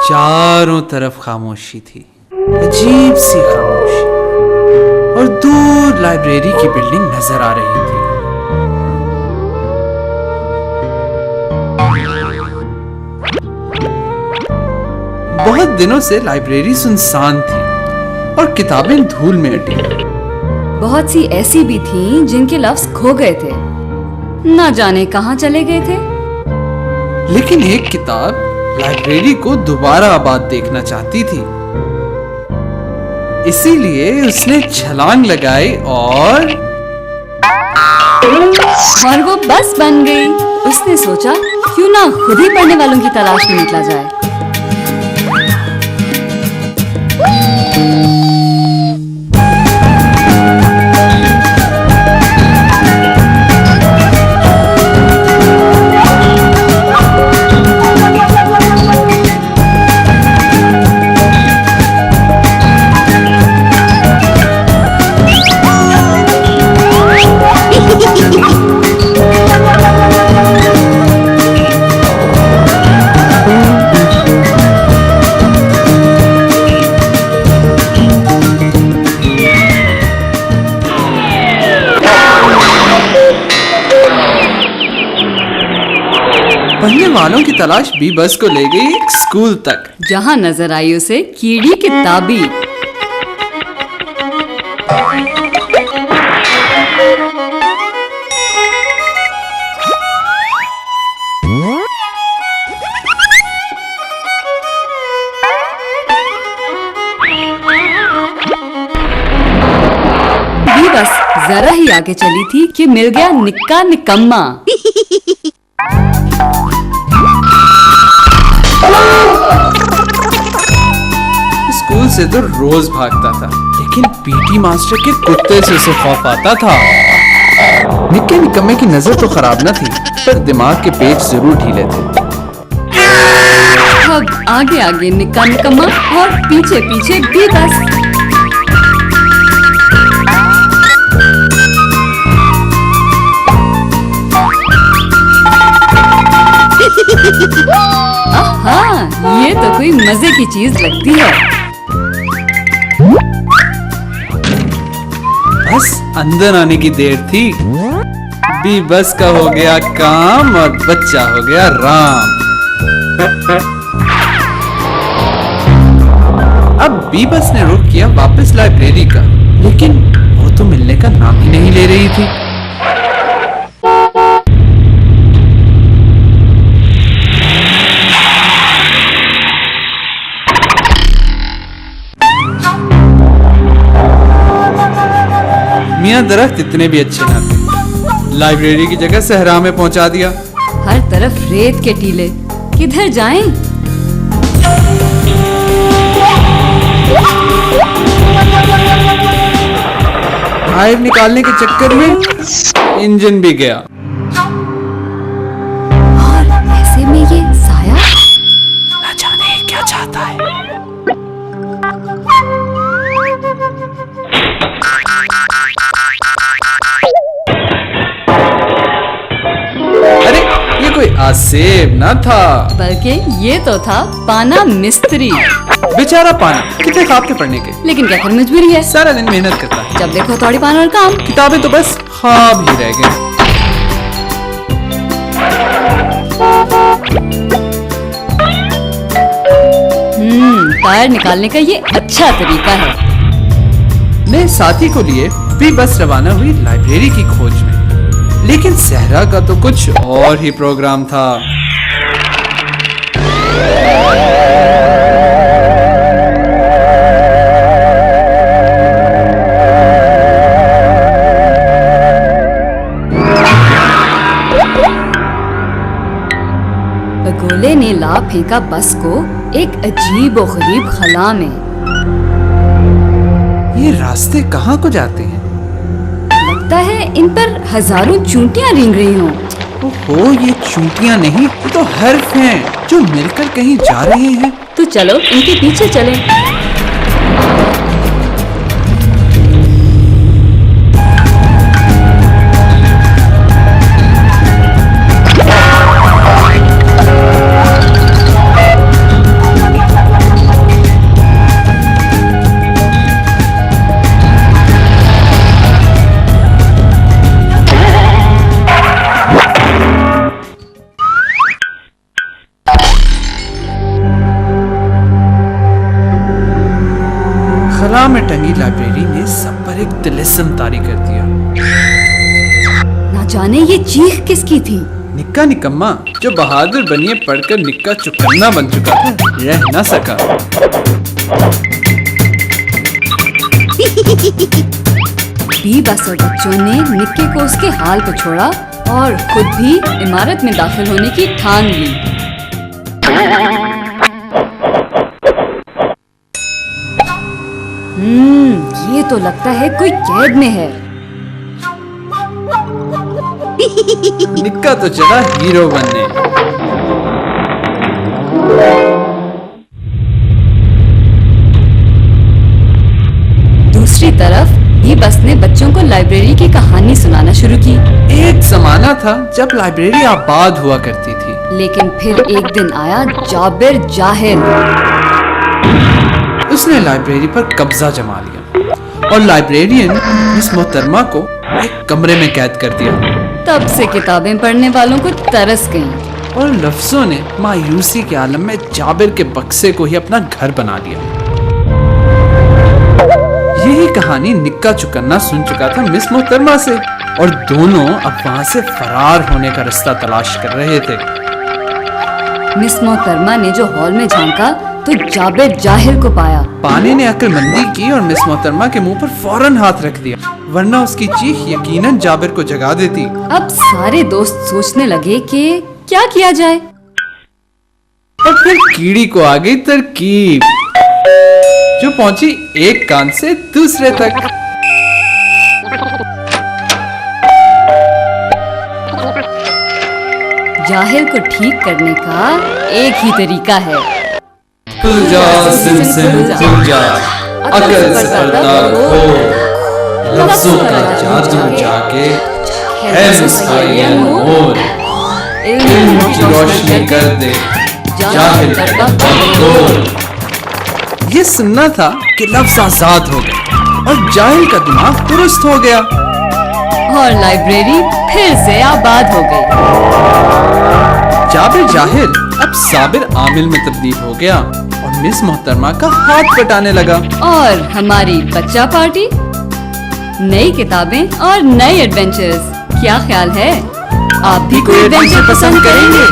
चारों तरफ खामोशी थी, अजीब सी खामोशी, और दूर लाइब्रेरी की बिल्डिंग नजर आ रही थी। बहुत दिनों से लाइब्रेरी सुनसान थी और किताबें धूल में अटी। बहुत सी ऐसी भी थीं जिनके लफ्ज खो गए थे, ना जाने कहां चले गए थे। लेकिन एक किताब लाइब्रेरी को दोबारा आबाद देखना चाहती थी, इसीलिए उसने छलांग लगाई और वो बस बन गई। उसने सोचा क्यों ना खुद ही पढ़ने वालों की तलाश में निकला जाए। पढ़ने वालों की तलाश बी बस को ले गई एक स्कूल तक, जहां नजर आई उसे कीड़ी किताबी। बी बस जरा ही आगे चली थी कि मिल गया निक्का निकम्मा। स्कूल से तो रोज भागता था, लेकिन पीटी मास्टर के कुत्ते से उसे खौफ आता था। निक्के निकम्मे की नजर तो खराब न थी, पर दिमाग के पेच जरूर ढीले थे। अब आगे आगे निक्का निकम्मा और पीछे पीछे बी बस। आहा, ये तो कोई मजे की चीज लगती है। बस अंदर आने की देर थी। बी बस का हो गया काम और बच्चा हो गया राम। अब बी बस ने रुख किया वापस लाइब्रेरी का, लेकिन वो तो मिलने का नाम ही नहीं ले रही थी। मियां दरख्त इतने भी अच्छे न थे, लाइब्रेरी की जगह सहरा में पहुंचा दिया। हर तरफ रेत के टीले, किधर जाएं? टायर निकालने के चक्कर में इंजन भी गया। और ऐसे में ये साया न जाने क्या चाहता है। अरे ये कोई आसेब न था, बल्कि ये तो था पाना मिस्त्री। बेचारा पाना, कितने ख्वाब थे पढ़ने के, लेकिन क्या करें, मजबूरी है। सारा दिन मेहनत करता है, जब देखो थोड़ी पाना और काम। किताबें तो बस ख्वाब ही रह गए। टायर निकालने का ये अच्छा तरीका है। मैं साथी को लिए भी बस रवाना हुई लाइब्रेरी की खोज में, लेकिन सहरा का तो कुछ और ही प्रोग्राम था। बगोले ने ला फेंका बस को एक अजीब और गरीब खला में। ये रास्ते कहाँ को जाते हैं? लगता है इन पर हजारों चूंटियां रेंग रही हों। ओहो, ये चूंटियां नहीं, ये तो हर्फ हैं जो मिलकर कहीं जा रहे हैं। तो चलो इनके पीछे चलें। लाइब्रेरी ने सब पर एक तिलिस्म तारी कर दिया। ना जाने ये चीख किसकी थी। निक्का निकम्मा जो बहादुर बनिए पढ़कर निक्का चुकन्ना बन चुका था, रह न सका। बी बस और बच्चों ने निक्के को उसके हाल पर छोड़ा और खुद भी इमारत में दाखिल होने की ठान ली। ये तो लगता है कोई कैद में है। निक्का तो चला हीरो बनने। दूसरी तरफ ये बस ने बच्चों को लाइब्रेरी की कहानी सुनाना शुरू की। एक जमाना था जब लाइब्रेरी आबाद हुआ करती थी। लेकिन फिर एक दिन आया जाबिर जाहिल। उसने लाइब्रेरी पर कब्जा जमा लिया और लाइब्रेरियन मिस मोहतरमा को एक कमरे में कैद कर दिया। तब से किताबें पढ़ने वालों को तरस गईं। और लफ्जों ने मायूसी के आलम में जाबिर के बक्से को ही अपना घर बना लिया। यही कहानी निक्का चुकन्ना सुन चुका था मिस मोहतरमा से, और दोनों अब वहां से फरार होने का रास्ता तलाश कर रहे थे। मिस मोहतरमा ने जो हॉल में झांका तो जाबिर जाहिल को पाया। पानी ने अक्लमंदी की और मिस मोहतरमा के मुंह पर फौरन हाथ रख दिया, वरना उसकी चीख यकीनन जाबिर को जगा देती। अब सारे दोस्त सोचने लगे कि क्या किया जाए। और फिर कीड़ी को आ गई तरकीब, जो पहुंची एक कान से दूसरे तक। जाहिल को ठीक करने का एक ही तरीका है। खुल जा सिम सिम खुल जा, अकल से पर्दा खोल, लफ्जों का जादू जाके है मुस्कान मोर, इल्म की रोशनी कर दे जाहिल का खोल। ये सुनना था कि लफ्ज आजाद हो गए और जाहिल का दिमाग दुरुस्त हो गया और लाइब्रेरी फिर से आबाद हो गई। जाबिर जाहिल अब साबिर आमिल में तब्दील हो गया और मिस मोहतरमा का हाथ पटाने लगा। और हमारी बच्चा पार्टी, नई किताबें और नए एडवेंचर्स। क्या ख्याल है, आप भी कोई एडवेंचर पसंद करेंगे?